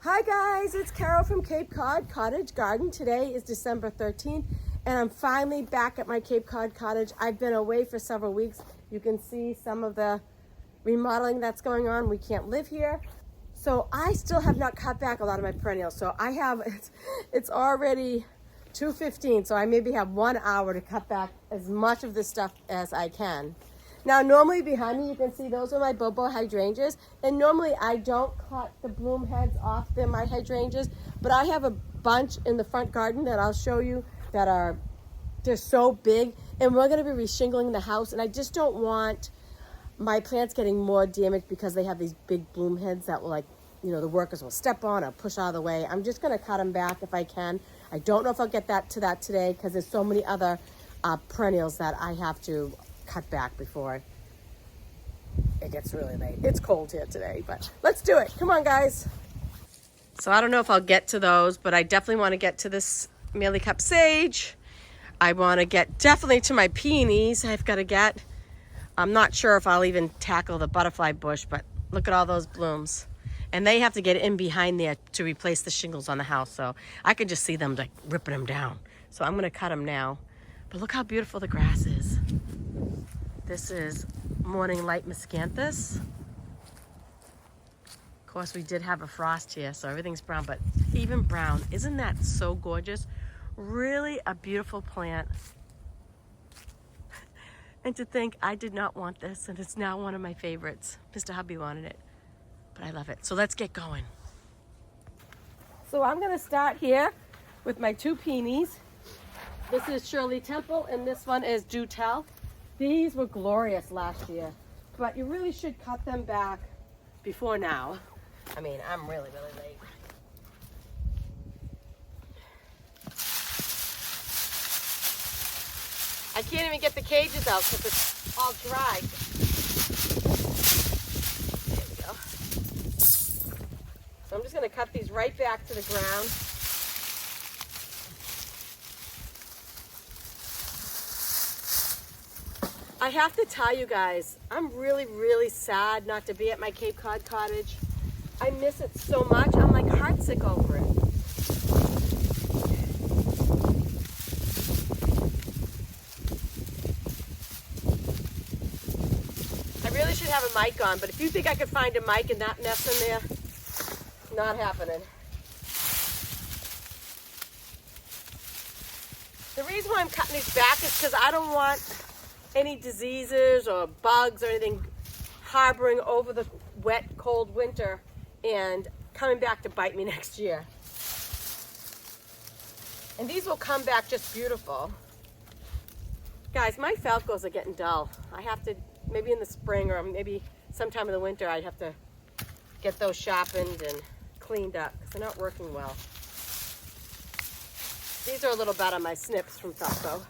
Hi guys, it's Carol from Cape Cod Cottage Garden. Today is December 13th and I'm finally back at my Cape Cod Cottage. I've been away for several weeks. You can see some of the remodeling that's going on. We can't live here. So I still have not cut back a lot of my perennials. So I have, it's already 2:15, so I maybe have 1 hour to cut back as much of this stuff as I can. Now, normally behind me, you can see those are my Bobo hydrangeas. And normally I don't cut the bloom heads off my hydrangeas, but I have a bunch in the front garden that I'll show you that they're so big. And we're gonna be reshingling the house, and I just don't want my plants getting more damaged because they have these big bloom heads that will, like, you know, the workers will step on or push out of the way. I'm just gonna cut them back if I can. I don't know if I'll get to that today because there's so many other perennials that I have to cut back before it gets really late. It's cold here today, but let's do it. Come on, guys. So I don't know if I'll get to those, but I definitely want to get to this Mealy Cup Sage. I want to get definitely to my peonies. I've got to get. I'm not sure if I'll even tackle the butterfly bush, but look at all those blooms. And they have to get in behind there to replace the shingles on the house. So I can just see them like ripping them down. So I'm going to cut them now. But look how beautiful the grass is. This is Morning Light Miscanthus. Of course, we did have a frost here, so everything's brown, but even brown, isn't that so gorgeous? Really a beautiful plant. And to think I did not want this, and it's now one of my favorites. Mr. Hubby wanted it, but I love it. So let's get going. So I'm gonna start here with my two peonies. This is Shirley Temple, and this one is Do Tell. These were glorious last year, but you really should cut them back before now. I mean, I'm really, really late. I can't even get the cages out because it's all dry. There we go. So I'm just gonna cut these right back to the ground. I have to tell you guys, I'm really, really sad not to be at my Cape Cod Cottage. I miss it so much. I'm like heartsick over it. I really should have a mic on, but if you think I could find a mic and that mess in there, not happening. The reason why I'm cutting these back is because I don't want any diseases or bugs or anything harboring over the wet, cold winter and coming back to bite me next year. And these will come back just beautiful. Guys, my falcos are getting dull. I have to, maybe in the spring or maybe sometime in the winter, I'd have to get those sharpened and cleaned up because they're not working well. These are a little better, my snips from Falco.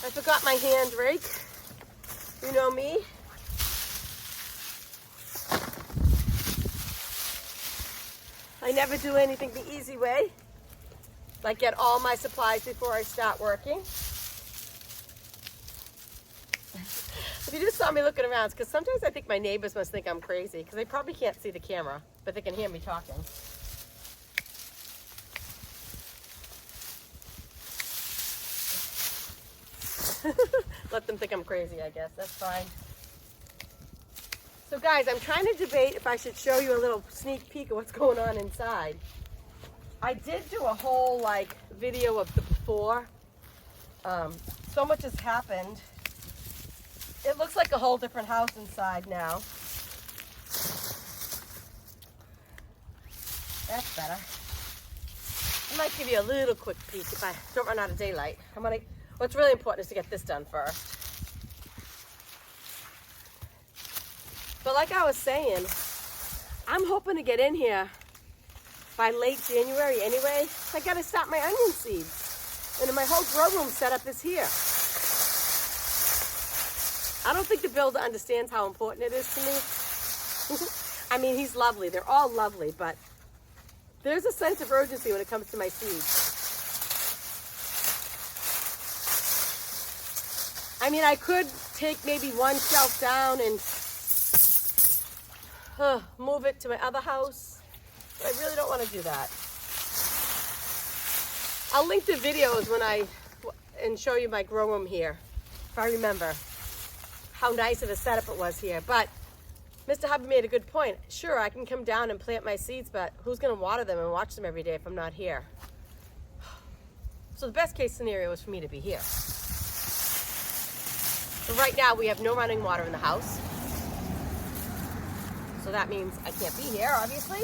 I forgot my hand rake. You know me. I never do anything the easy way. Like get all my supplies before I start working. If you just saw me looking around, because sometimes I think my neighbors must think I'm crazy, because they probably can't see the camera, but they can hear me talking. Let them think I'm crazy, I guess. That's fine. So guys, I'm trying to debate if I should show you a little sneak peek of what's going on inside. I did do a whole video of the before. So much has happened. It looks like a whole different house inside now. That's better. I might give you a little quick peek if I don't run out of daylight. What's really important is to get this done first. But like I was saying, I'm hoping to get in here by late January anyway. I gotta start my onion seeds. And my whole grow room setup is here. I don't think the builder understands how important it is to me. I mean, he's lovely. They're all lovely, but there's a sense of urgency when it comes to my seeds. I mean, I could take maybe one shelf down and move it to my other house. But I really don't want to do that. I'll link the videos and show you my grow room here, if I remember how nice of a setup it was here. But Mr. Hubby made a good point. Sure, I can come down and plant my seeds, but who's going to water them and watch them every day if I'm not here? So the best case scenario is for me to be here. But right now we have no running water in the house. So that means I can't be here, obviously.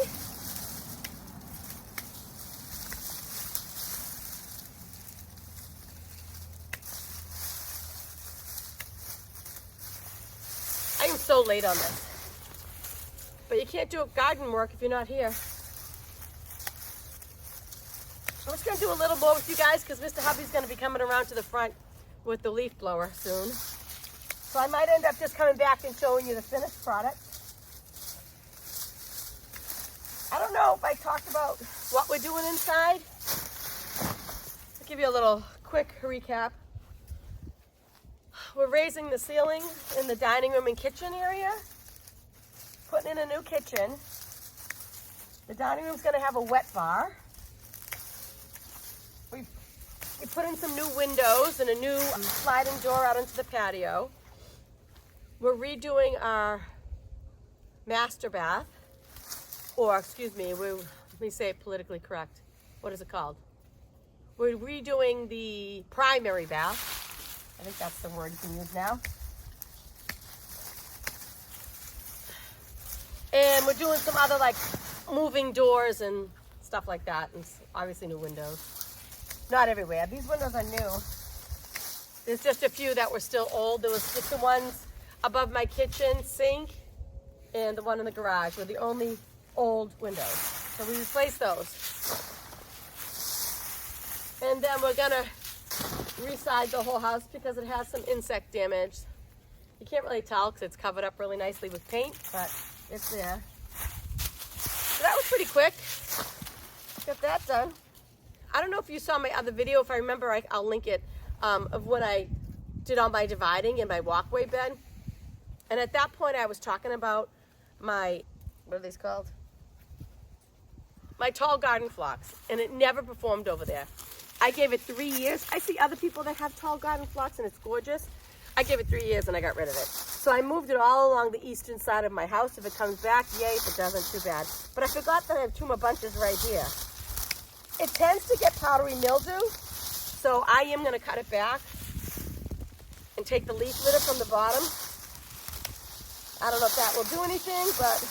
I am so late on this. But you can't do garden work if you're not here. I'm just going to do a little more with you guys because Mr. Hubby's going to be coming around to the front with the leaf blower soon. So I might end up just coming back and showing you the finished product. I don't know if I talked about what we're doing inside. I'll give you a little quick recap. We're raising the ceiling in the dining room and kitchen area. Putting in a new kitchen. The dining room's going to have a wet bar. We put in some new windows and a new sliding door out into the patio. We're redoing our master bath. Or, excuse me, let me say it politically correct. What is it called? We're redoing the primary bath. I think that's the word you can use now. And we're doing some other like moving doors and stuff like that, and obviously new windows. Not everywhere. These windows are new. There's just a few that were still old. There was just the ones above my kitchen sink and the one in the garage were the only old windows. So we replaced those. And then we're gonna reside the whole house because it has some insect damage. You can't really tell because it's covered up really nicely with paint, but it's there. So that was pretty quick. Got that done. I don't know if you saw my other video. If I remember, I'll link it, of when I did all my dividing in my walkway bed. And at that point, I was talking about my, what are these called? My tall garden phlox, and it never performed over there. I gave it 3 years. I see other people that have tall garden phlox, and it's gorgeous. I gave it 3 years, and I got rid of it. So I moved it all along the eastern side of my house. If it comes back, yay. If it doesn't, too bad. But I forgot that I have two more bunches right here. It tends to get powdery mildew, so I am going to cut it back and take the leaf litter from the bottom. I don't know if that will do anything, but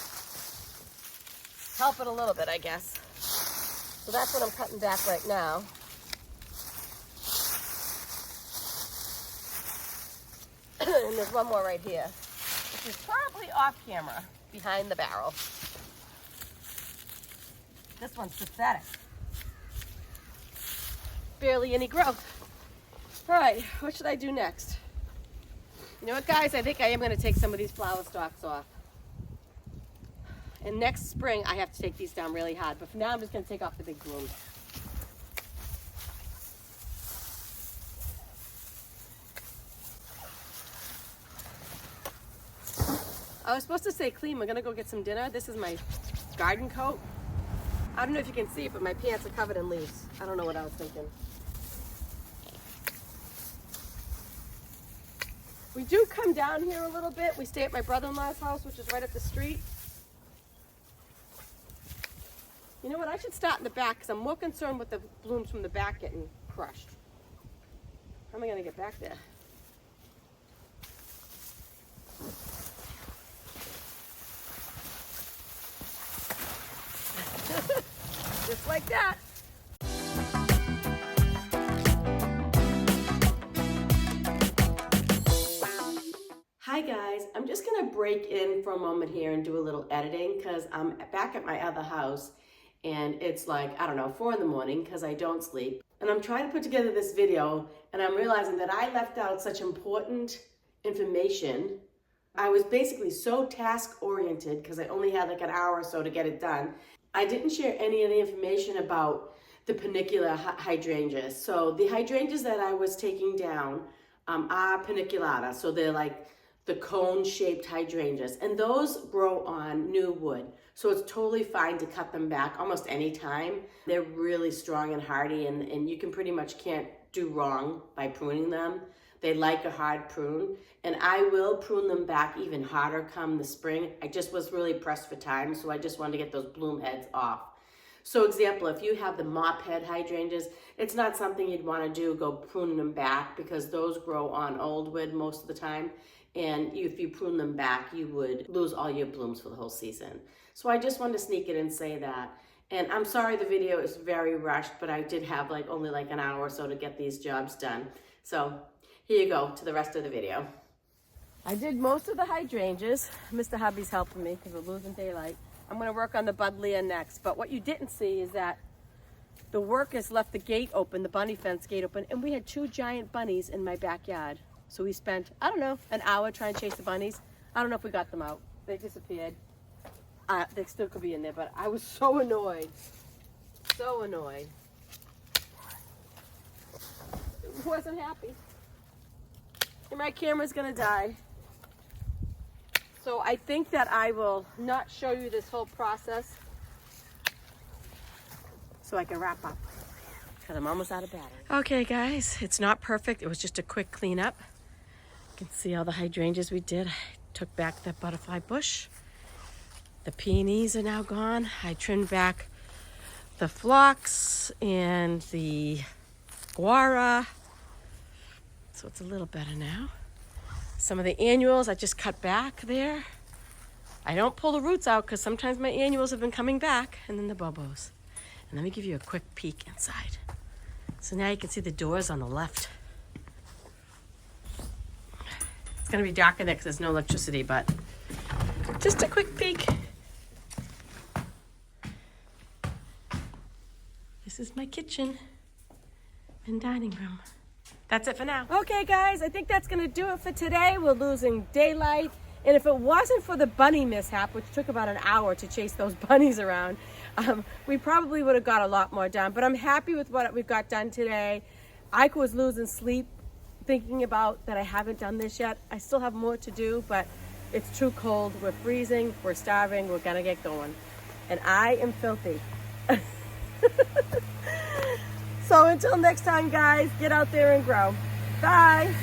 help it a little bit, I guess. So that's what I'm cutting back right now. And there's one more right here, which is probably off camera behind the barrel. This one's pathetic. Barely any growth. All right, what should I do next? You know what, guys? I think I am going to take some of these flower stalks off. And next spring, I have to take these down really hard. But for now, I'm just going to take off the big blooms. I was supposed to stay clean. We're going to go get some dinner. This is my garden coat. I don't know if you can see it, but my pants are covered in leaves. I don't know what I was thinking. We do come down here a little bit. We stay at my brother-in-law's house, which is right up the street. You know what? I should start in the back because I'm more concerned with the blooms from the back getting crushed. How am I going to get back there? Just like that. Hi guys, I'm just gonna break in for a moment here and do a little editing because I'm back at my other house and it's like, I don't know, 4 in the morning because I don't sleep. And I'm trying to put together this video and I'm realizing that I left out such important information. I was basically so task oriented because I only had like an hour or so to get it done. I didn't share any of the information about the Paniculata hydrangeas. So the hydrangeas that I was taking down are Paniculata. So they're like the cone-shaped hydrangeas, and those grow on new wood. So it's totally fine to cut them back almost any time. They're really strong and hardy, and you can pretty much can't do wrong by pruning them. They like a hard prune, and I will prune them back even harder come the spring. I just was really pressed for time, so I just wanted to get those bloom heads off. So example, if you have the mop head hydrangeas, it's not something you'd want to do, go pruning them back, because those grow on old wood most of the time. And if you prune them back, you would lose all your blooms for the whole season. So I just wanted to sneak it and say that. And I'm sorry the video is very rushed, but I did have only an hour or so to get these jobs done. So here you go to the rest of the video. I did most of the hydrangeas. Mr. Hubby's helping me because we're losing daylight. I'm going to work on the Buddleia next. But what you didn't see is that the workers left the gate open, the bunny fence gate open, and we had 2 giant bunnies in my backyard. So we spent, I don't know, an hour trying to chase the bunnies. I don't know if we got them out. They disappeared. They still could be in there, but I was so annoyed. So annoyed. Wasn't happy. And my camera's gonna die. So I think that I will not show you this whole process so I can wrap up because I'm almost out of battery. Okay guys, it's not perfect. It was just a quick cleanup. You can see all the hydrangeas we did. I took back that butterfly bush. The peonies are now gone. I trimmed back the phlox and the guara. So it's a little better now. Some of the annuals I just cut back there. I don't pull the roots out because sometimes my annuals have been coming back, and then the bobos. And let me give you a quick peek inside. So now you can see the doors on the left. It's gonna be dark in there because there's no electricity, but just a quick peek. This is my kitchen and dining room. That's it for now. Okay guys, I think that's gonna do it for today. We're losing daylight. And if it wasn't for the bunny mishap, which took about an hour to chase those bunnies around, we probably would have got a lot more done. But I'm happy with what we've got done today. I was losing sleep thinking about that I haven't done this yet. I still have more to do, but it's too cold. We're freezing, we're starving, we're gonna get going. And I am filthy. So until next time, guys, get out there and grow. Bye.